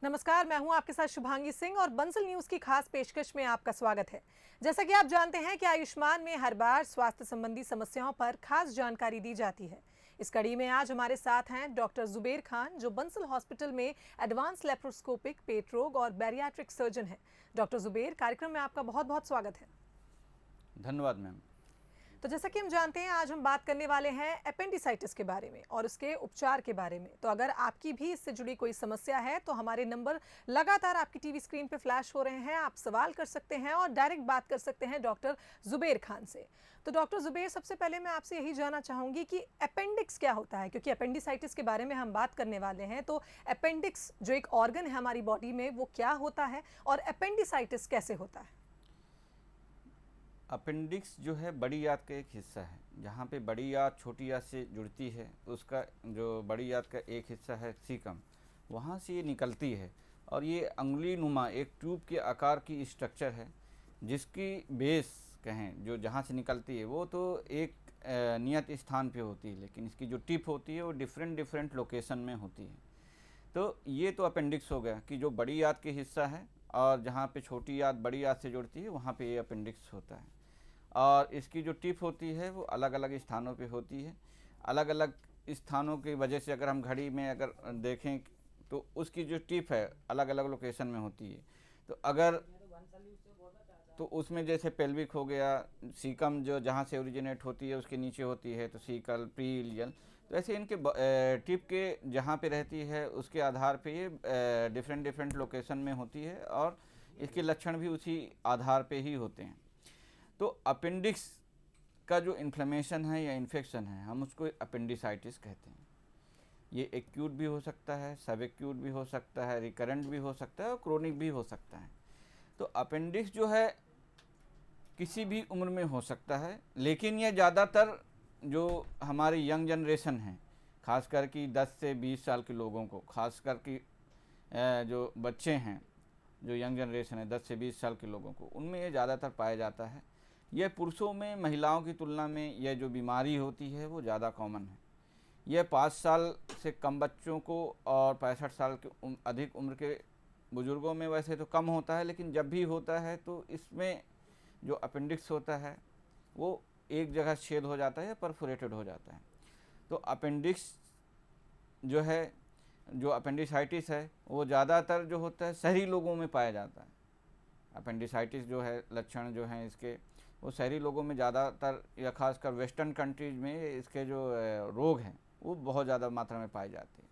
नमस्कार, मैं हूं आपके साथ शुभांगी सिंह और बंसल न्यूज की खास पेशकश में आपका स्वागत है। जैसा कि आप जानते हैं कि आयुष्मान में हर बार स्वास्थ्य संबंधी समस्याओं पर खास जानकारी दी जाती है। इस कड़ी में आज हमारे साथ हैं डॉक्टर जुबेर खान, जो बंसल हॉस्पिटल में एडवांस लेप्रोस्कोपिक, पेट रोग और बैरियाट्रिक सर्जन हैं। डॉक्टर जुबेर, कार्यक्रम में आपका बहुत बहुत स्वागत है। धन्यवाद मैम। तो जैसा कि हम जानते हैं, आज हम बात करने वाले हैं एपेंडिसाइटिस के बारे में और उसके उपचार के बारे में। तो अगर आपकी भी इससे जुड़ी कोई समस्या है तो हमारे नंबर लगातार आपकी टीवी स्क्रीन पे फ्लैश हो रहे हैं। आप सवाल कर सकते हैं और डायरेक्ट बात कर सकते हैं डॉक्टर जुबेर खान से। तो डॉक्टर जुबेर, सबसे पहले मैं आपसे यही जानना चाहूँगी कि अपेंडिक्स क्या होता है, क्योंकि अपेंडिसाइटिस के बारे में हम बात करने वाले हैं। तो अपेंडिक्स जो एक ऑर्गन है हमारी बॉडी में, वो क्या होता है और अपेंडिसाइटिस कैसे होता है? अपेंडिक्स जो है बड़ी आंत का एक हिस्सा है। जहाँ पे बड़ी आंत छोटी आंत से जुड़ती है, उसका जो बड़ी आंत का एक हिस्सा है सीकम, वहाँ से ये निकलती है और ये अंगुली नुमा एक ट्यूब के आकार की स्ट्रक्चर है, जिसकी बेस कहें जो जहाँ से निकलती है वो तो एक नियत स्थान पे होती है, लेकिन इसकी जो टिप होती है वो डिफरेंट लोकेशन में होती है। तो ये तो अपेंडिक्स हो गया कि जो बड़ी आंत के हिस्सा है और जहाँ पे छोटी आंत बड़ी आंत से जुड़ती है वहाँ पे ये अपेंडिक्स होता है। और इसकी जो टिप होती है वो अलग अलग स्थानों पे होती है। अलग अलग स्थानों की वजह से अगर हम घड़ी में अगर देखें तो उसकी जो टिप है अलग अलग लोकेशन में होती है। तो अगर तो उसमें जैसे पेल्विक हो गया, सीकम जो जहाँ से ओरिजिनेट होती है उसके नीचे होती है तो सीकल, प्रीलियल। तो ऐसे इनके टिप के जहाँ पे रहती है उसके आधार पे ये डिफरेंट लोकेशन में होती है और इसके लक्षण भी उसी आधार पे ही होते हैं। तो अपेंडिक्स का जो इन्फ्लेमेशन है या इन्फेक्शन है, हम उसको अपेंडिसाइटिस कहते हैं। ये एक्यूट भी हो सकता है, सब एक्यूट भी हो सकता है, रिकरेंट भी हो सकता है और क्रोनिक भी हो सकता है। तो अपेंडिक्स जो है किसी भी उम्र में हो सकता है, लेकिन ये ज़्यादातर जो हमारी यंग जनरेशन है, खासकर कि 10 से 20 साल के लोगों को, खासकर कि जो बच्चे हैं, जो यंग जनरेशन है 10 से 20 साल के लोगों को, उनमें ये ज़्यादातर पाया जाता है। यह पुरुषों में महिलाओं की तुलना में यह जो बीमारी होती है वो ज़्यादा कॉमन है। यह 5 साल से कम बच्चों को और 65 साल के अधिक उम्र के बुज़ुर्गों में वैसे तो कम होता है, लेकिन जब भी होता है तो इसमें जो अपेंडिक्स होता है वो एक जगह छेद हो जाता है या परफोरेटेड हो जाता है। तो अपेंडिक्स जो है, जो अपेंडिसाइटिस है, वो ज़्यादातर जो होता है शहरी लोगों में पाया जाता है। अपेंडिसाइटिस जो है लक्षण जो हैं इसके, वो शहरी लोगों में ज़्यादातर या खासकर वेस्टर्न कंट्रीज़ में इसके जो रोग हैं वो बहुत ज़्यादा मात्रा में पाए जाते हैं।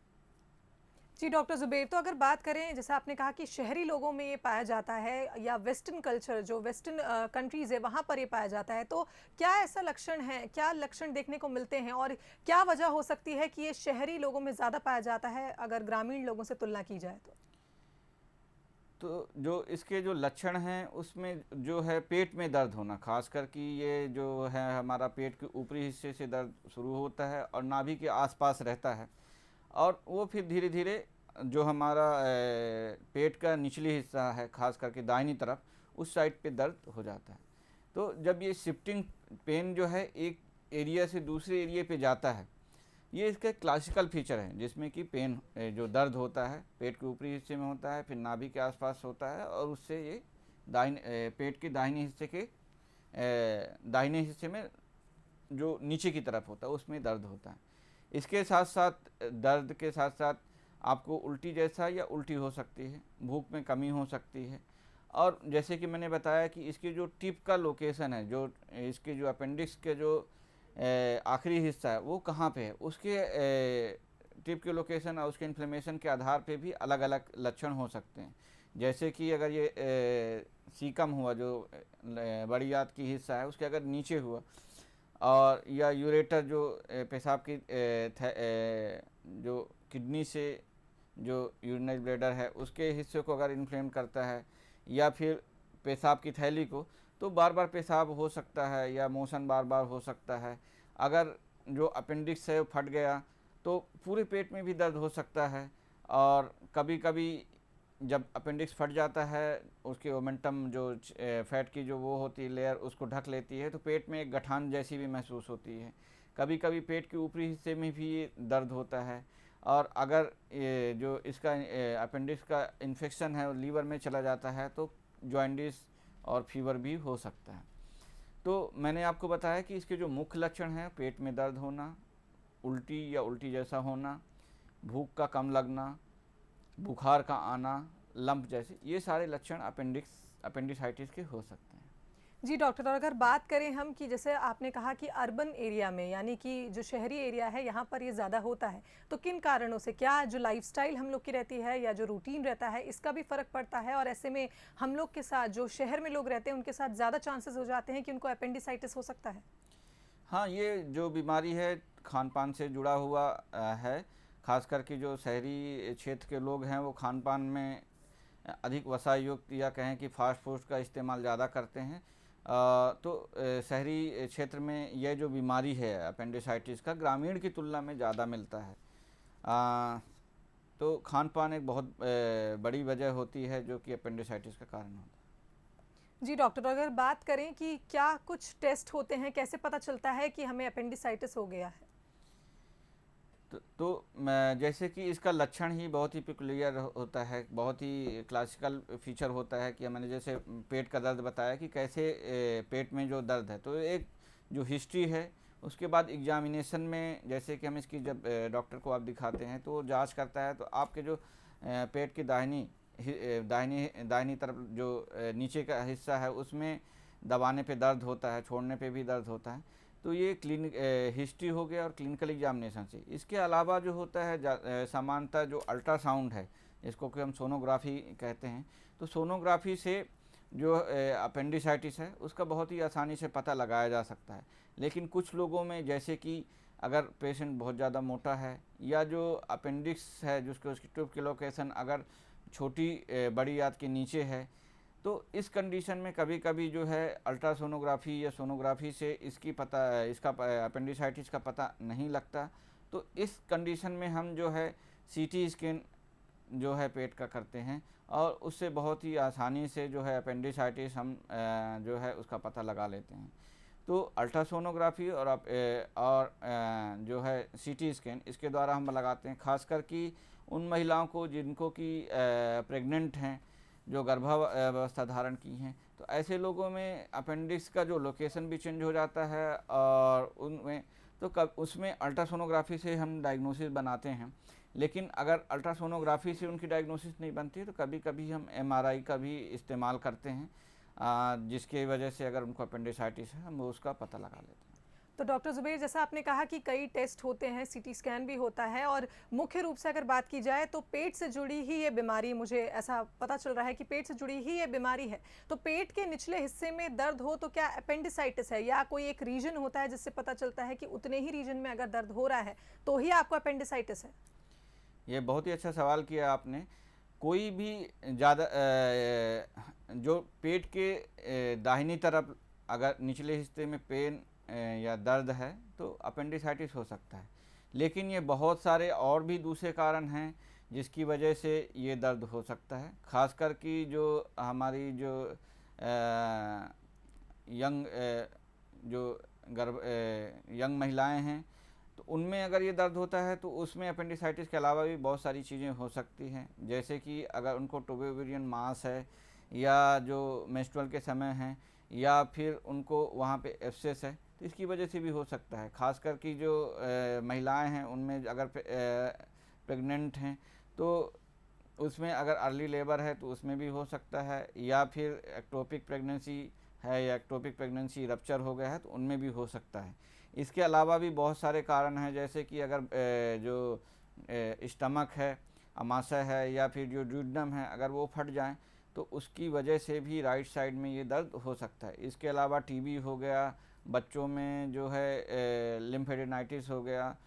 जी डॉक्टर जुबेर, तो अगर बात करें, जैसा आपने कहा कि शहरी लोगों में ये पाया जाता है या वेस्टर्न कल्चर जो वेस्टर्न कंट्रीज़ है वहाँ पर ये पाया जाता है, तो क्या ऐसा लक्षण है, क्या लक्षण देखने को मिलते हैं और क्या वजह हो सकती है कि ये शहरी लोगों में ज़्यादा पाया जाता है अगर ग्रामीण लोगों से तुलना की जाए तो जो इसके जो लक्षण हैं उसमें जो है पेट में दर्द होना, खासकर कि ये जो है हमारा पेट के ऊपरी हिस्से से दर्द शुरू होता है और नाभि के आसपास रहता है और वो फिर धीरे धीरे जो हमारा पेट का निचली हिस्सा है, खास करके दाहिनी तरफ, उस साइड पे दर्द हो जाता है। तो जब ये शिफ्टिंग पेन जो है एक एरिया से दूसरे एरिया पे जाता है, ये इसका क्लासिकल फीचर है, जिसमें कि पेन जो दर्द होता है पेट के ऊपरी हिस्से में होता है, फिर नाभि के आसपास होता है और उससे ये पेट के दाहिने हिस्से के दाहिने हिस्से में जो नीचे की तरफ होता है उसमें दर्द होता है। इसके साथ साथ दर्द के साथ साथ आपको उल्टी जैसा या उल्टी हो सकती है, भूख में कमी हो सकती है। और जैसे कि मैंने बताया कि इसकी जो टिप का लोकेशन है, जो इसके जो अपेंडिक्स के जो आखिरी हिस्सा है वो कहाँ पे है, उसके टिप के लोकेशन और उसके इन्फ्लेमेशन के आधार पे भी अलग अलग लक्षण हो सकते हैं। जैसे कि अगर ये सीकम हुआ, जो बड़ी आंत की हिस्सा है, उसके अगर नीचे हुआ, और या यूरेटर जो पेशाब की जो किडनी से जो यूरिनरी ब्लैडर है उसके हिस्से को अगर इन्फ्लेम करता है, या फिर पेशाब की थैली को, तो बार बार पेशाब हो सकता है या मोशन बार बार हो सकता है। अगर जो अपेंडिक्स है वो फट गया तो पूरे पेट में भी दर्द हो सकता है। और कभी कभी जब अपेंडिक्स फट जाता है, उसकी ओमेंटम जो फैट की जो वो होती है लेयर, उसको ढक लेती है, तो पेट में एक गठान जैसी भी महसूस होती है। कभी कभी पेट के ऊपरी हिस्से में भी दर्द होता है और अगर ये जो इसका अपेंडिक्स का इन्फेक्शन है और लीवर में चला जाता है तो जॉइंडिस और फीवर भी हो सकता है। तो मैंने आपको बताया कि इसके जो मुख्य लक्षण हैं, पेट में दर्द होना, उल्टी या उल्टी जैसा होना, भूख का कम लगना, बुखार का आना, लंप जैसे, ये सारे लक्षण अपेंडिसाइटिस के हो सकते हैं। जी डॉक्टर, और अगर बात करें हम कि जैसे आपने कहा कि अर्बन एरिया में, यानी कि जो शहरी एरिया है यहाँ पर ये ज़्यादा होता है, तो किन कारणों से, क्या जो लाइफस्टाइल हम लोग की रहती है या जो रूटीन रहता है इसका भी फ़र्क पड़ता है, और ऐसे में हम लोग के साथ जो शहर में लोग रहते हैं उनके साथ ज़्यादा चांसेस हो जाते हैं कि उनको अपेंडिसाइटिस हो सकता है? हाँ, ये जो बीमारी है खान पान से जुड़ा हुआ है। खास करके जो शहरी क्षेत्र के लोग हैं वो खान पान में अधिक वसा युक्त या कहें कि फास्ट फूड का इस्तेमाल ज़्यादा करते हैं। तो शहरी क्षेत्र में यह जो बीमारी है अपेंडिसाइटिस का, ग्रामीण की तुलना में ज़्यादा मिलता है। तो खान पान एक बहुत बड़ी वजह होती है जो कि अपेंडिसाइटिस का कारण होता है। जी डॉक्टर, अगर बात करें कि क्या कुछ टेस्ट होते हैं, कैसे पता चलता है कि हमें अपेंडिसाइटिस हो गया है? जैसे कि इसका लक्षण ही बहुत ही पिकुलियर होता है, बहुत ही क्लासिकल फीचर होता है कि मैंने जैसे पेट का दर्द बताया कि कैसे पेट में जो दर्द है, तो एक जो हिस्ट्री है उसके बाद एग्जामिनेशन में, जैसे कि हम इसकी जब डॉक्टर को आप दिखाते हैं तो जांच करता है, तो आपके जो पेट की दाहिनी तरफ जो नीचे का हिस्सा है उसमें दबाने पे दर्द होता है, छोड़ने पे भी दर्द होता है। तो ये हिस्ट्री हो गया और क्लिनिकल एग्जामिनेशन से। इसके अलावा जो होता है सामान्यतः जो अल्ट्रासाउंड है, इसको कि हम सोनोग्राफी कहते हैं, तो सोनोग्राफी से जो अपेंडिसाइटिस है उसका बहुत ही आसानी से पता लगाया जा सकता है। लेकिन कुछ लोगों में, जैसे कि अगर पेशेंट बहुत ज़्यादा मोटा है या जो अपेंडिक्स है जिसको उसकी ट्यूब की लोकेशन अगर छोटी बड़ी आंत के नीचे है, तो इस कंडीशन में कभी कभी जो है अल्ट्रासोनोग्राफी या सोनोग्राफी से इसका अपेंडिसाइटिस का पता नहीं लगता। तो इस कंडीशन में हम जो है सीटी स्कैन जो है पेट का करते हैं और उससे बहुत ही आसानी से जो है अपेंडिसाइटिस हम जो है उसका पता लगा लेते हैं। तो अल्ट्रासोनोग्राफी और जो है सीटी स्कैन, इसके द्वारा हम लगाते हैं, खासकर कि उन महिलाओं को जिनको कि प्रेग्नेंट हैं, जो गर्भावस्था धारण की हैं, तो ऐसे लोगों में अपेंडिक्स का जो लोकेशन भी चेंज हो जाता है और उनमें तो उसमें अल्ट्रासोनोग्राफी से हम डायग्नोसिस बनाते हैं। लेकिन अगर अल्ट्रासोनोग्राफी से उनकी डायग्नोसिस नहीं बनती तो कभी कभी हम एमआरआई का भी इस्तेमाल करते हैं, जिसकी वजह से अगर उनको अपेंडिसाइटिस है हम उसका पता लगा लेते हैं। तो डॉक्टर ज़ुबैर, जैसा आपने कहा कि कई टेस्ट होते हैं, सीटी स्कैन भी होता है, और मुख्य रूप से अगर बात की जाए तो पेट से जुड़ी ही ये बीमारी, मुझे ऐसा पता चल रहा है कि पेट से जुड़ी ही ये बीमारी है। तो पेट के निचले हिस्से में दर्द हो तो क्या अपेंडिसाइटिस है, या कोई एक रीजन होता है जिससे पता चलता है कि उतने ही रीजन में अगर दर्द हो रहा है तो ही आपको अपेंडिसाइटिस है? ये बहुत ही अच्छा सवाल किया आपने। कोई भी ज़्यादा जो पेट के दाहिनी तरफ अगर निचले हिस्से में पेन या दर्द है तो अपेंडिसाइटिस हो सकता है। लेकिन ये बहुत सारे और भी दूसरे कारण हैं जिसकी वजह से ये दर्द हो सकता है। खासकर कि जो हमारी जो यंग महिलाएं हैं, तो उनमें अगर ये दर्द होता है तो उसमें अपेंडिसाइटिस के अलावा भी बहुत सारी चीज़ें हो सकती हैं, जैसे कि अगर उनको टोबोवेरियन मास है या जो मेंस्ट्रुअल के समय हैं या फिर उनको वहाँ पे एब्सेस है, तो इसकी वजह से भी हो सकता है। खासकर कि जो महिलाएं हैं उनमें अगर प्रेग्नेंट हैं तो उसमें अगर अर्ली लेबर है तो उसमें भी हो सकता है, या फिर एक्टोपिक प्रेगनेंसी है या एक्टोपिक प्रेगनेंसी रप्चर हो गया है तो उनमें भी हो सकता है। इसके अलावा भी बहुत सारे कारण हैं, जैसे कि अगर जो स्टमक है, अमाशय है या फिर जो ड्यूडेनम है, अगर वो फट जाएं तो उसकी वजह से भी राइट साइड में ये दर्द हो सकता है। इसके अलावा टीबी हो गया, बच्चों में जो है लिम्फेडेनाइटिस हो गया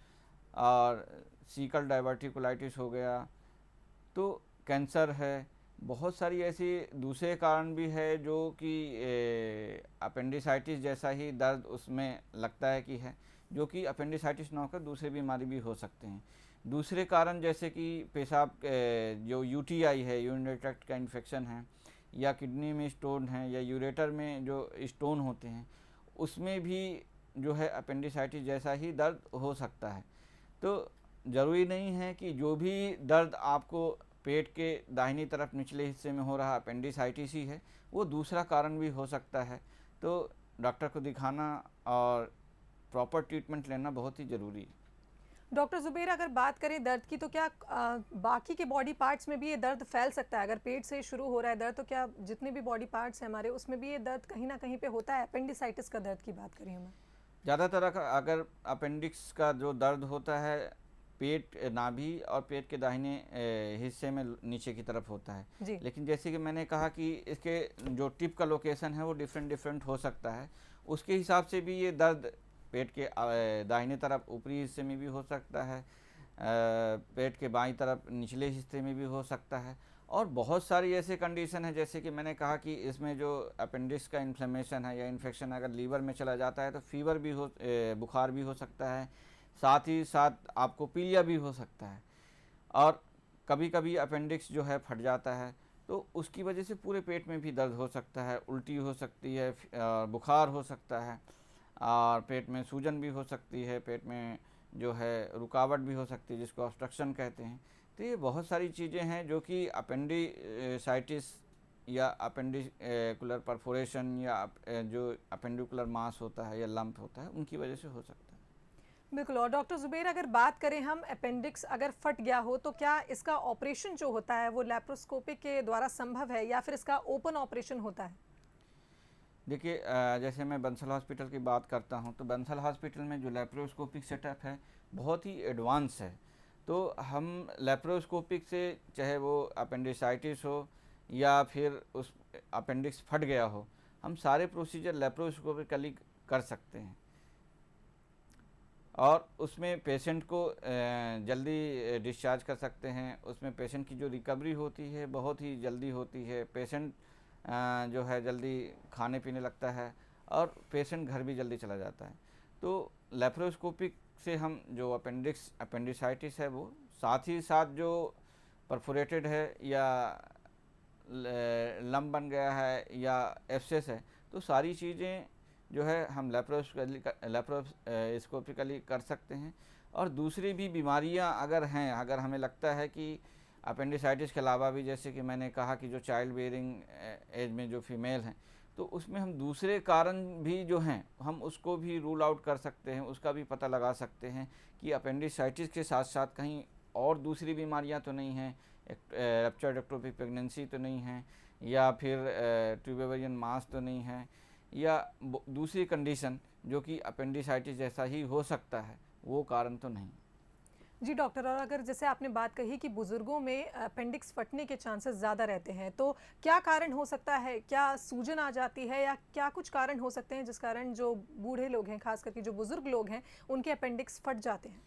और सीकल डाइवर्टिकुलाइटिस हो गया, तो कैंसर है, बहुत सारी ऐसी दूसरे कारण भी है जो कि अपेंडिसाइटिस जैसा ही दर्द उसमें लगता है कि है, जो कि अपेंडिसाइटिस ना होकर दूसरे बीमारी भी हो सकते हैं। दूसरे कारण जैसे कि पेशाब जो यूटीआई है, यूरिनरी ट्रैक्ट का इन्फेक्शन है, या किडनी में स्टोन है, या यूरेटर में जो स्टोन होते हैं, उसमें भी जो है अपेंडिसाइटिस जैसा ही दर्द हो सकता है। तो ज़रूरी नहीं है कि जो भी दर्द आपको पेट के दाहिनी तरफ निचले हिस्से में हो रहा अपेंडिसाइटिस ही है, वो दूसरा कारण भी हो सकता है। तो डॉक्टर को दिखाना और प्रॉपर ट्रीटमेंट लेना बहुत ही ज़रूरी है। डॉक्टर ज़ुबैर, अगर बात करें दर्द की, तो क्या बाकी के बॉडी पार्ट्स में भी ये दर्द फैल सकता है? अगर पेट से शुरू हो रहा है दर्द, तो क्या जितने भी बॉडी पार्ट्स हैं हमारे, उसमें भी ये दर्द कहीं ना कहीं पे होता है? अपेंडिसाइटिस का दर्द की बात करें हम। ज़्यादातर अगर अपेंडिक्स का जो दर्द होता है पेट नाभि और पेट के दाहिने हिस्से में नीचे की तरफ होता है, जी। लेकिन जैसे कि मैंने कहा कि इसके जो टिप का लोकेशन है वो डिफरेंट हो सकता है। उसके हिसाब से भी ये दर्द पेट के दाहिने तरफ ऊपरी हिस्से में भी हो सकता है, पेट के बाईं तरफ निचले हिस्से में भी हो सकता है। और बहुत सारी ऐसे कंडीशन है, जैसे कि मैंने कहा कि इसमें जो अपेंडिक्स का इन्फ्लेमेशन है या इन्फेक्शन अगर लीवर में चला जाता है तो फीवर भी हो, बुखार भी हो सकता है, साथ ही साथ आपको पीलिया भी हो सकता है। और कभी कभी अपेंडिक्स जो है फट जाता है तो उसकी वजह से पूरे पेट में भी दर्द हो सकता है, उल्टी हो सकती है, बुखार हो सकता है, और पेट में सूजन भी हो सकती है, पेट में जो है रुकावट भी हो सकती है जिसको ऑब्स्ट्रक्शन कहते हैं। तो ये बहुत सारी चीज़ें हैं जो कि अपेंडिसाइटिस या अपेंडिकुलर परफोरेशन या जो अपेंडिकुलर मास होता है या लंप होता है उनकी वजह से हो सकता है। बिल्कुल। और डॉक्टर ज़ुबैर, अगर बात करें हम, अपेंडिक्स अगर फट गया हो तो क्या इसका ऑपरेशन जो होता है वो लैप्रोस्कोपिक के द्वारा संभव है या फिर इसका ओपन ऑपरेशन होता है? देखिए, जैसे मैं बंसल हॉस्पिटल की बात करता हूं तो बंसल हॉस्पिटल में जो लैप्रोस्कोपिक सेटअप है बहुत ही एडवांस है। तो हम लैप्रोस्कोपिक से, चाहे वो अपेंडिसाइटिस हो या फिर उस अपेंडिक्स फट गया हो, हम सारे प्रोसीजर लैप्रोस्कोपिकली कर सकते हैं और उसमें पेशेंट को जल्दी डिस्चार्ज कर सकते हैं। उसमें पेशेंट की जो रिकवरी होती है बहुत ही जल्दी होती है, पेशेंट जो है जल्दी खाने पीने लगता है और पेशेंट घर भी जल्दी चला जाता है। तो लैप्रोस्कोपिक से हम जो अपेंडिसाइटिस है वो, साथ ही साथ जो परफोरेटेड है या लंप बन गया है या एब्सेस है, तो सारी चीज़ें जो है हम लैप्रोस्कोपिकली कर सकते हैं। और दूसरी भी बीमारियां अगर हैं, अगर हमें लगता है कि अपेंडिसाइटिस के अलावा भी, जैसे कि मैंने कहा कि जो चाइल्ड बेयरिंग एज में जो फीमेल हैं, तो उसमें हम दूसरे कारण भी जो हैं हम उसको भी रूल आउट कर सकते हैं, उसका भी पता लगा सकते हैं कि अपेंडिसाइटिस के साथ साथ कहीं और दूसरी बीमारियां तो नहीं हैं, रप्चर्ड एक्टोपिक प्रेगनेंसी तो नहीं है, या फिर ट्यूबोवेरियन मास तो नहीं है, या दूसरी कंडीशन जो कि अपेंडिसाइटिस जैसा ही हो सकता है, वो कारण तो नहीं। जी डॉक्टर, और अगर जैसे आपने बात कही कि बुजुर्गों में अपेंडिक्स फटने के चांसेस ज़्यादा रहते हैं, तो क्या कारण हो सकता है? क्या सूजन आ जाती है या क्या कुछ कारण हो सकते हैं जिस कारण जो बूढ़े लोग हैं, खास करके जो बुजुर्ग लोग हैं, उनके अपेंडिक्स फट जाते हैं?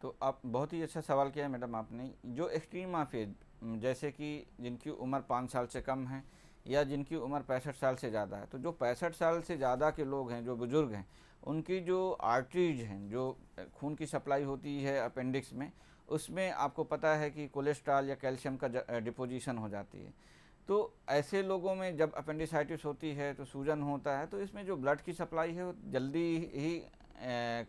तो आप बहुत ही अच्छा सवाल किया है मैडम आपने। जो एक्सट्रीम ऑफ एज, जैसे कि जिनकी उम्र 5 साल से कम है या जिनकी उम्र 65 साल से ज़्यादा है, तो जो 65 साल से ज़्यादा के लोग हैं, जो बुज़ुर्ग हैं, उनकी जो आर्टरीज हैं, जो खून की सप्लाई होती है अपेंडिक्स में, उसमें आपको पता है कि कोलेस्ट्रॉल या कैल्शियम का डिपोजिशन हो जाती है। तो ऐसे लोगों में जब अपेंडिसाइटिस होती है तो सूजन होता है, तो इसमें जो ब्लड की सप्लाई है वो जल्दी ही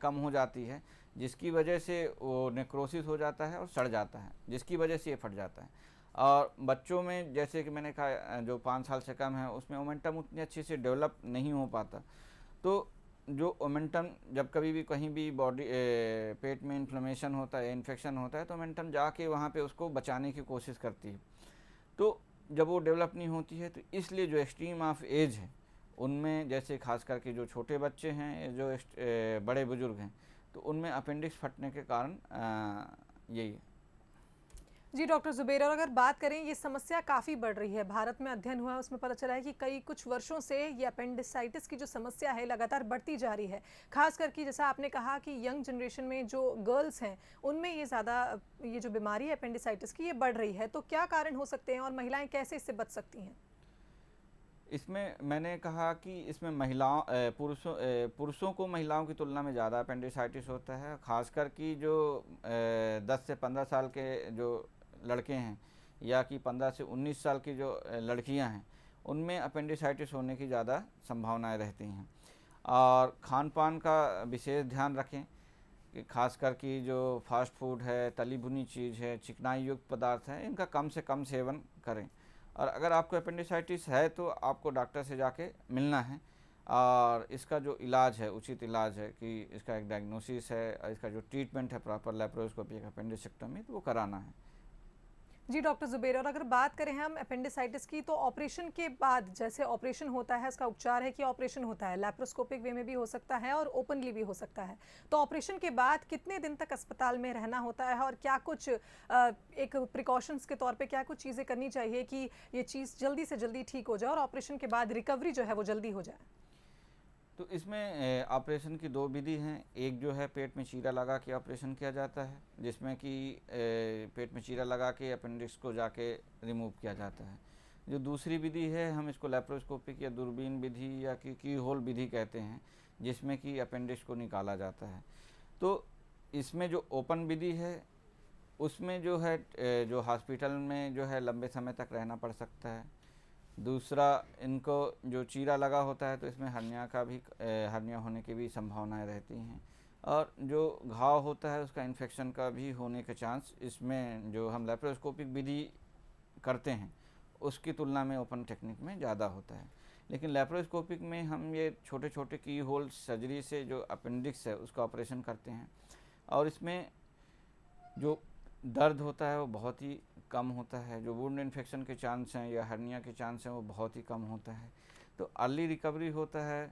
कम हो जाती है, जिसकी वजह से वो नेक्रोसिस हो जाता है और सड़ जाता है, जिसकी वजह से ये फट जाता है। और बच्चों में, जैसे कि मैंने कहा, जो 5 साल से कम है उसमें मोमेंटम उतनी अच्छी से डेवलप नहीं हो पाता। तो जो मोमेंटम जब कभी भी कहीं भी बॉडी पेट में इन्फ्लेमेशन होता है, इन्फेक्शन होता है, तो मोमेंटम जाके वहाँ पे उसको बचाने की कोशिश करती है। तो जब वो डेवलप नहीं होती है, तो इसलिए जो एक्सट्रीम ऑफ एज है उनमें, जैसे खास करके जो छोटे बच्चे हैं, जो बड़े बुजुर्ग हैं, तो उनमें अपेंडिक्स फटने के कारण यही है। जी डॉक्टर ज़ुबैर, और अगर बात करें, ये समस्या काफ़ी बढ़ रही है। भारत में अध्ययन हुआ है, उसमें पता चला है कि कई कुछ वर्षों से ये अपेंडिसाइटिस की जो समस्या है लगातार बढ़ती जा रही है। खास करके जैसा आपने कहा कि यंग जनरेशन में जो गर्ल्स हैं उनमें ये ज़्यादा, ये जो बीमारी है अपेंडिसाइटिस की, ये बढ़ रही है। तो क्या कारण हो सकते हैं और महिलाएं कैसे इससे बच सकती हैं? इसमें मैंने कहा कि इसमें पुरुषों को महिलाओं की तुलना में ज़्यादा अपेंडिसाइटिस होता है। खासकर कि जो 10 से 15 साल के जो लड़के हैं या कि 15 से 19 साल की जो लड़कियां हैं, उनमें अपेंडिसाइटिस होने की ज़्यादा संभावनाएं रहती हैं। और खान पान का विशेष ध्यान रखें। कि खासकर कि जो फास्ट फूड है, तली भुनी चीज़ है, चिकनाई युक्त पदार्थ हैं, इनका कम से कम सेवन करें। और अगर आपको अपेंडिसाइटिस है तो आपको डॉक्टर से जाके मिलना है और इसका जो इलाज है, उचित इलाज है कि इसका एक डायग्नोसिस है और इसका जो ट्रीटमेंट है प्रॉपर लेप्रोस्कोपी अपेंडिसेक्टोमी, तो वो कराना है। जी डॉक्टर ज़ुबैर, और अगर बात करें हम अपेंडिसाइटिस की, तो ऑपरेशन के बाद जैसे ऑपरेशन होता है, उसका उपचार है कि ऑपरेशन होता है, लैप्रोस्कोपिक वे में भी हो सकता है और ओपनली भी हो सकता है, तो ऑपरेशन के बाद कितने दिन तक अस्पताल में रहना होता है और क्या कुछ एक प्रिकॉशंस के तौर पे क्या कुछ चीज़ें करनी चाहिए कि ये चीज़ जल्दी से जल्दी ठीक हो जाए और ऑपरेशन के बाद रिकवरी जो है वो जल्दी हो जाए? तो इसमें ऑपरेशन की दो विधि हैं। एक जो है पेट में चीरा लगा के ऑपरेशन किया जाता है, जिसमें कि पेट में चीरा लगा के अपेंडिक्स को जाके रिमूव किया जाता है। जो दूसरी विधि है, हम इसको लैप्रोस्कोपिक या दूरबीन विधि या की होल विधि कहते हैं, जिसमें कि अपेंडिक्स को निकाला जाता है। तो इसमें जो ओपन विधि है, उसमें जो है जो हॉस्पिटल में जो है लंबे समय तक रहना पड़ सकता है। दूसरा, इनको जो चीरा लगा होता है तो इसमें हर्निया का भी हर्निया होने की भी संभावनाएं रहती हैं, और जो घाव होता है उसका इन्फेक्शन का भी होने के चांस इसमें जो हम लैप्रोस्कोपिक विधि करते हैं उसकी तुलना में ओपन टेक्निक में ज़्यादा होता है। लेकिन लैप्रोस्कोपिक में हम ये छोटे छोटे की होल सर्जरी से जो अपेंडिक्स है उसका ऑपरेशन करते हैं, और इसमें जो दर्द होता है वो बहुत ही कम होता है। जो वुंड इन्फेक्शन के चांस हैं या हर्निया के चांस हैं वो बहुत ही कम होता है। तो अर्ली रिकवरी होता है,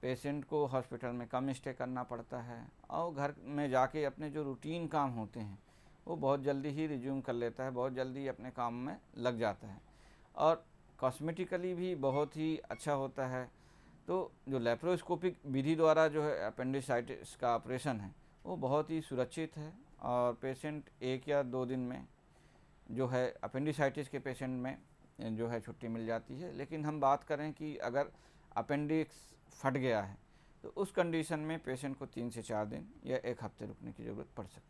पेशेंट को हॉस्पिटल में कम स्टे करना पड़ता है और घर में जाके अपने जो रूटीन काम होते हैं वो बहुत जल्दी ही रिज्यूम कर लेता है, बहुत जल्दी अपने काम में लग जाता है, और कॉस्मेटिकली भी बहुत ही अच्छा होता है। तो जो लैप्रोस्कोपिक विधि द्वारा जो है अपेंडिसाइटिस का ऑपरेशन है वो बहुत ही सुरक्षित है, और पेशेंट 1 या 2 दिन में जो है अपेंडिसाइटिस के पेशेंट में जो है छुट्टी मिल जाती है। लेकिन हम बात करें कि अगर अपेंडिक्स फट गया है तो उस कंडीशन में पेशेंट को 3 से 4 दिन या 1 हफ्ते रुकने की ज़रूरत पड़ सकती है।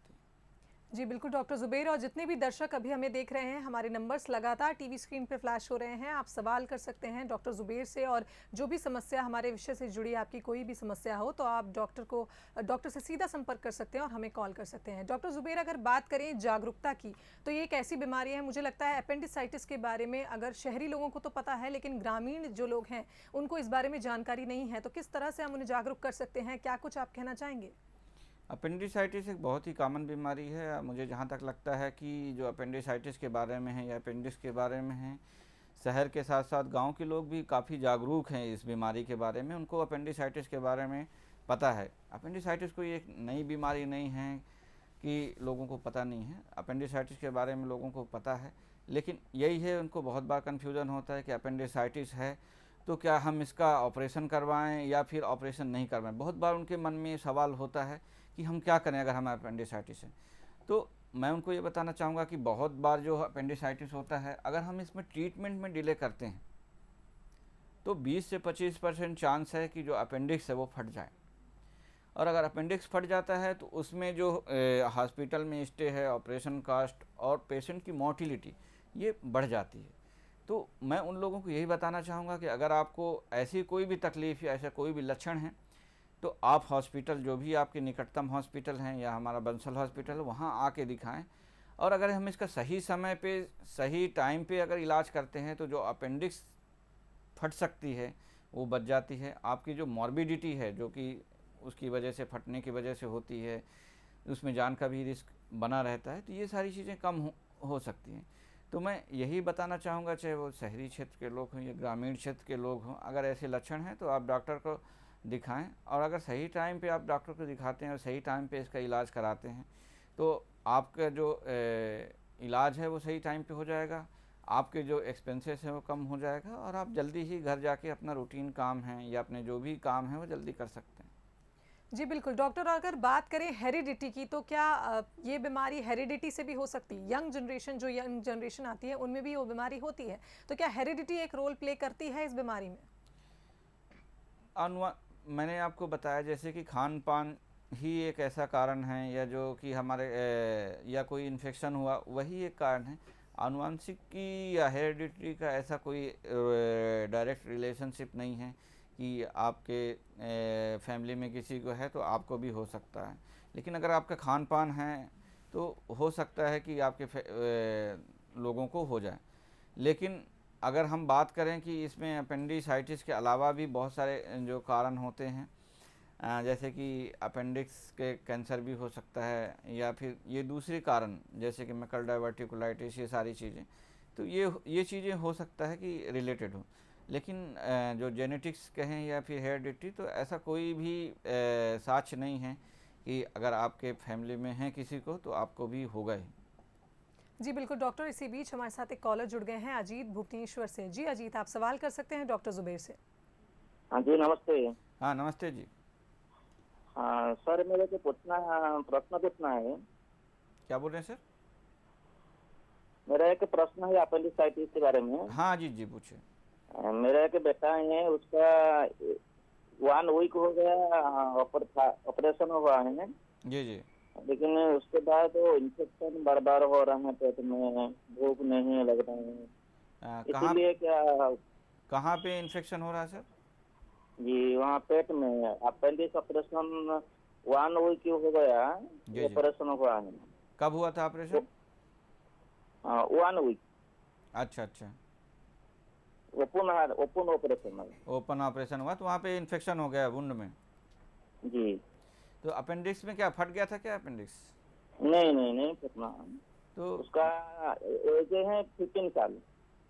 जी बिल्कुल डॉक्टर ज़ुबैर, और जितने भी दर्शक अभी हमें देख रहे हैं, हमारे नंबर्स लगातार टीवी स्क्रीन पे फ्लैश हो रहे हैं, आप सवाल कर सकते हैं डॉक्टर ज़ुबैर से, और जो भी समस्या हमारे विषय से जुड़ी आपकी कोई भी समस्या हो तो आप डॉक्टर से सीधा संपर्क कर सकते हैं और हमें कॉल कर सकते हैं। डॉक्टर ज़ुबैर, अगर बात करें जागरूकता की, तो ये एक ऐसी बीमारी है, मुझे लगता है अपेंडिसाइटिस के बारे में अगर शहरी लोगों को तो पता है, लेकिन ग्रामीण जो लोग हैं उनको इस बारे में जानकारी नहीं है, तो किस तरह से हम उन्हें जागरूक कर सकते हैं, क्या कुछ आप कहना चाहेंगे? अपेंडिसाइटिस एक बहुत ही कॉमन बीमारी है। मुझे जहाँ तक लगता है कि जो अपेंडिसाइटिस के बारे में है या अपेंडिक्स के बारे में है, शहर के साथ साथ गांव के लोग भी काफ़ी जागरूक हैं इस बीमारी के बारे में, उनको अपेंडिसाइटिस के बारे में पता है। अपेंडिसाइटिस कोई एक नई बीमारी नहीं है कि लोगों को पता नहीं है, अपेंडिसाइटिस के बारे में लोगों को पता है। लेकिन यही है, उनको बहुत बार कन्फ्यूज़न होता है कि अपेंडिसाइटिस है तो क्या हम इसका ऑपरेशन करवाएं या फिर ऑपरेशन नहीं करवाएं। बहुत बार उनके मन में सवाल होता है कि हम क्या करें अगर हमें अपेंडिसाइटिस है। तो मैं उनको ये बताना चाहूँगा कि बहुत बार जो अपेंडिसाइटिस होता है, अगर हम इसमें ट्रीटमेंट में डिले करते हैं तो 20 से 25% चांस है कि जो अपेंडिक्स है वो फट जाए, और अगर अपेंडिक्स फट जाता है तो उसमें जो हॉस्पिटल में स्टे है, ऑपरेशन कास्ट और पेशेंट की मोर्टिलिटी ये बढ़ जाती है। तो मैं उन लोगों को यही बताना चाहूँगा कि अगर आपको ऐसी कोई भी तकलीफ़ या ऐसा कोई भी लक्षण है तो आप हॉस्पिटल, जो भी आपके निकटतम हॉस्पिटल हैं या हमारा बंसल हॉस्पिटल, वहाँ आके दिखाएं। और अगर हम इसका सही समय पे, सही टाइम पे अगर इलाज करते हैं तो जो अपेंडिक्स फट सकती है वो बच जाती है। आपकी जो मॉर्बिडिटी है, जो कि उसकी वजह से, फटने की वजह से होती है, उसमें जान का भी रिस्क बना रहता है, तो ये सारी चीज़ें कम हो सकती हैं। तो मैं यही बताना चाहूँगा, चाहे वो शहरी क्षेत्र के लोग हों या ग्रामीण क्षेत्र के लोग हों, अगर ऐसे लक्षण हैं तो आप डॉक्टर को दिखाएं, और अगर सही टाइम पे आप डॉक्टर को दिखाते हैं और सही टाइम पे इसका इलाज कराते हैं तो आपका जो इलाज है वो सही टाइम पे हो जाएगा, आपके जो एक्सपेंसेस हैं वो कम हो जाएगा, और आप जल्दी ही घर जाके अपना रूटीन काम है या अपने जो भी काम है वो जल्दी कर सकते हैं। जी बिल्कुल डॉक्टर, अगर बात करें हेरिडिटी की, तो क्या ये बीमारी हेरिडिटी से भी हो सकती है? यंग जनरेशन आती है उनमें भी वो बीमारी होती है, तो क्या हेरिडिटी एक रोल प्ले करती है इस बीमारी में? मैंने आपको बताया जैसे कि खान पान ही एक ऐसा कारण है, या जो कि हमारे या कोई इन्फेक्शन हुआ वही एक कारण है। आनुवांशिक की या हेरिडिटी का ऐसा कोई डायरेक्ट रिलेशनशिप नहीं है कि आपके फैमिली में किसी को है तो आपको भी हो सकता है। लेकिन अगर आपका खान पान है तो हो सकता है कि आपके लोगों को हो जाए। लेकिन अगर हम बात करें कि इसमें अपेंडिसाइटिस के अलावा भी बहुत सारे जो कारण होते हैं, जैसे कि अपेंडिक्स के कैंसर भी हो सकता है, या फिर ये दूसरे कारण जैसे कि मैकल डाइवर्टिकुलाइटिस, ये सारी चीज़ें, तो ये चीज़ें हो सकता है कि रिलेटेड हो। लेकिन जो जेनेटिक्स कहें या फिर हेरिडिटी, तो ऐसा कोई भी साक्ष्य नहीं है कि अगर आपके फैमिली में है किसी को तो आपको भी होगा ही। जी बिल्कुल डॉक्टर, इसी बीच हमारे साथ एक कॉलर जुड़ गए हैं अजीत भुवनेश्वर से। जी अजीत, आप सवाल कर सकते हैं डॉक्टर जुबेर से। हाँ जी, नमस्ते। हाँ नमस्ते जी। हाँ सर, मेरे को प्रश्न पूछना है। क्या बोल रहे हैं सर? मेरा एक प्रश्न है अपेंडिसाइटिस के बारे में। हाँ जी जी, पूछिए। मेरा एक बेटा है, उसका 1 वीक हो गया, ऑपरेशन हुआ है। जी जी। लेकिन उसके बाद वो इन्फेक्शन बार बार हो रहा है, पेट में भूख नहीं लग रहा है, इसीलिए कहाँ पे इन्फेक्शन हो रहा है सर? जी वहाँ पेट में अपेंडिक्स ऑपरेशन 1 वीक हो गया, ऑपरेशन हुआ है। कब हुआ था ऑपरेशन? 1 वीक। अच्छा अच्छा, ओपन ऑपरेशन है। ओपन ऑपरेशन हुआ तो वहाँ पे इन्फेक्शन हो गया वुंड में। जी। तो अपेंडिक्स में क्या फट गया था क्या अपेंडिक्स? नहीं फटना। तो उसका एज है 15 साल।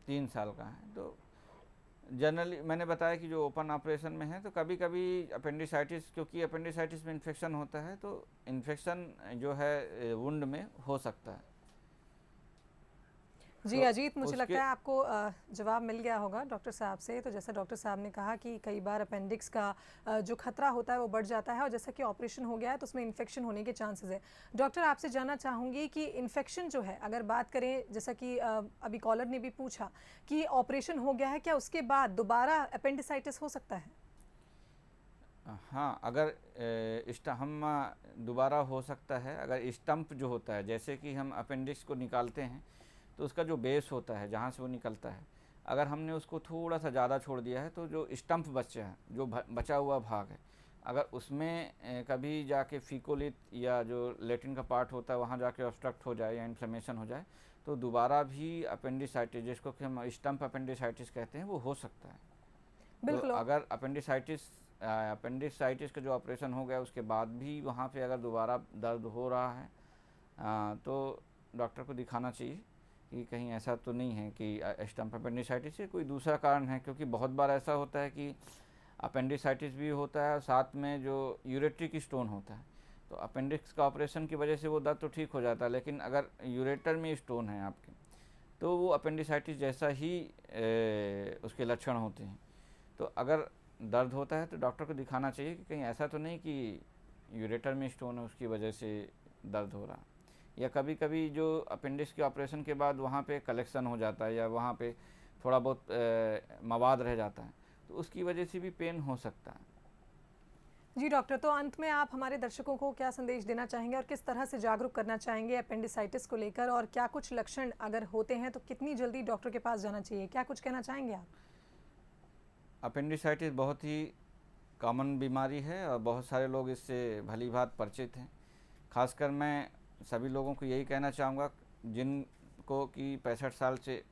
3 साल का है। तो जनरली मैंने बताया कि जो ओपन ऑपरेशन में है तो कभी कभी अपेंडिसाइटिस, क्योंकि अपेंडिसाइटिस में इन्फेक्शन होता है तो इन्फेक्शन जो है वुंड में हो सकता है। जी तो अजीत, मुझे लगता है आपको जवाब मिल गया होगा डॉक्टर साहब से। तो जैसा डॉक्टर साहब ने कहा कि कई बार अपेंडिक्स का जो खतरा होता है वो बढ़ जाता है, और जैसा कि ऑपरेशन हो गया है तो उसमें इन्फेक्शन होने के चांसेस है। डॉक्टर, आपसे जानना चाहूँगी कि इन्फेक्शन जो है, अगर बात करें जैसा कि अभी कॉलर ने भी पूछा कि ऑपरेशन हो गया है, क्या उसके बाद दोबारा अपेंडिसाइटिस हो सकता है? हाँ, अगर हम दोबारा हो सकता है। अगर स्टम्प जो होता है, जैसे कि हम अपेंडिक्स को निकालते हैं तो उसका जो बेस होता है जहाँ से वो निकलता है, अगर हमने उसको थोड़ा सा ज़्यादा छोड़ दिया है तो जो स्टम्प बचा है, जो बचा हुआ भाग है, अगर उसमें कभी जाके फीकोलिथ या जो लेटिन का पार्ट होता है वहाँ जाके ऑब्स्ट्रक्ट हो जाए या इन्फ्लेमेशन हो जाए तो दोबारा भी अपेंडिसाइटिस, जिसको कि हम स्टम्प अपेंडिसाइटिस कहते हैं, वो हो सकता है। बिल्कुल। तो अगर अपेंडिसाइटिस का जो ऑपरेशन हो गया उसके बाद भी वहाँ पे अगर दोबारा दर्द हो रहा है तो डॉक्टर को दिखाना चाहिए कि कहीं ऐसा तो नहीं है कि स्टम्प अपेंडिसाइटिस से कोई दूसरा कारण है। क्योंकि बहुत बार ऐसा होता है कि अपेंडिसाइटिस भी होता है और साथ में जो यूरेट्रिक स्टोन होता है, तो अपेंडिक्स का ऑपरेशन की वजह से वो दर्द तो ठीक हो जाता है, लेकिन अगर यूरेटर में स्टोन है आपके तो वो अपेंडिसाइटिस जैसा ही उसके लक्षण होते हैं। तो अगर दर्द होता है तो डॉक्टर को दिखाना चाहिए कि कहीं ऐसा तो नहीं कि यूरेटर में स्टोन है उसकी वजह से दर्द हो रहा है, या कभी कभी जो अपेंडिक्स के ऑपरेशन के बाद वहाँ पे कलेक्शन हो जाता है या वहाँ पे थोड़ा बहुत मवाद रह जाता है तो उसकी वजह से भी पेन हो सकता है। जी डॉक्टर, तो अंत में आप हमारे दर्शकों को क्या संदेश देना चाहेंगे और किस तरह से जागरूक करना चाहेंगे अपेंडिसाइटिस को लेकर, और क्या कुछ लक्षण अगर होते हैं तो कितनी जल्दी डॉक्टर के पास जाना चाहिए, क्या कुछ कहना चाहेंगे आप? अपेंडिसाइटिस बहुत ही कॉमन बीमारी है और बहुत सारे लोग इससे भली भांति परिचित हैं। खासकर मैं सभी लोगों को यही कहना चाहूँगा जिनको कि 65 साल से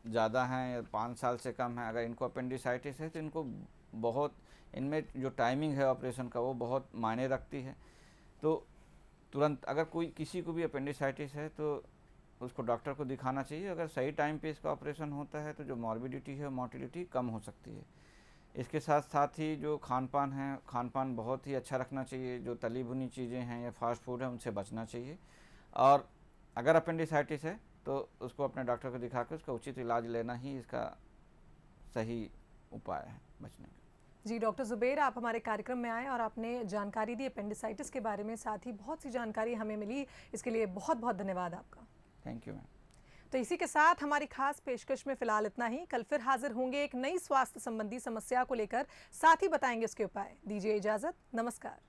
ज़्यादा हैं या 5 साल से कम है, अगर इनको अपेंडिसाइटिस है तो इनको बहुत, इनमें जो टाइमिंग है ऑपरेशन का वो बहुत मायने रखती है। तो तुरंत अगर कोई किसी को भी अपेंडिसाइटिस है तो उसको डॉक्टर को दिखाना चाहिए। अगर सही टाइम पे इसका ऑपरेशन होता है तो जो मॉर्बिडिटी है, मोर्टिलिटी कम हो सकती है। इसके साथ साथ ही जो खान पान है, खान पान बहुत ही अच्छा रखना चाहिए। जो तली भुनी चीज़ें हैं या फास्ट फूड है उनसे बचना चाहिए। और अगर अपेंडिसाइटिस है तो उसको अपने डॉक्टर को दिखा कर उसका उचित इलाज लेना ही इसका सही उपाय है बचने का। जी डॉक्टर जुबेर, आप हमारे कार्यक्रम में आए और आपने जानकारी दी अपेंडिसाइटिस के बारे में, साथ ही बहुत सी जानकारी हमें मिली, इसके लिए बहुत बहुत धन्यवाद आपका। Thank you ma'am. तो इसी के साथ हमारी खास पेशकश में फिलहाल इतना ही। कल फिर हाजिर होंगे एक नई स्वास्थ्य संबंधी समस्या को लेकर, साथ ही बताएंगे उसके उपाय। दीजिए इजाजत, नमस्कार।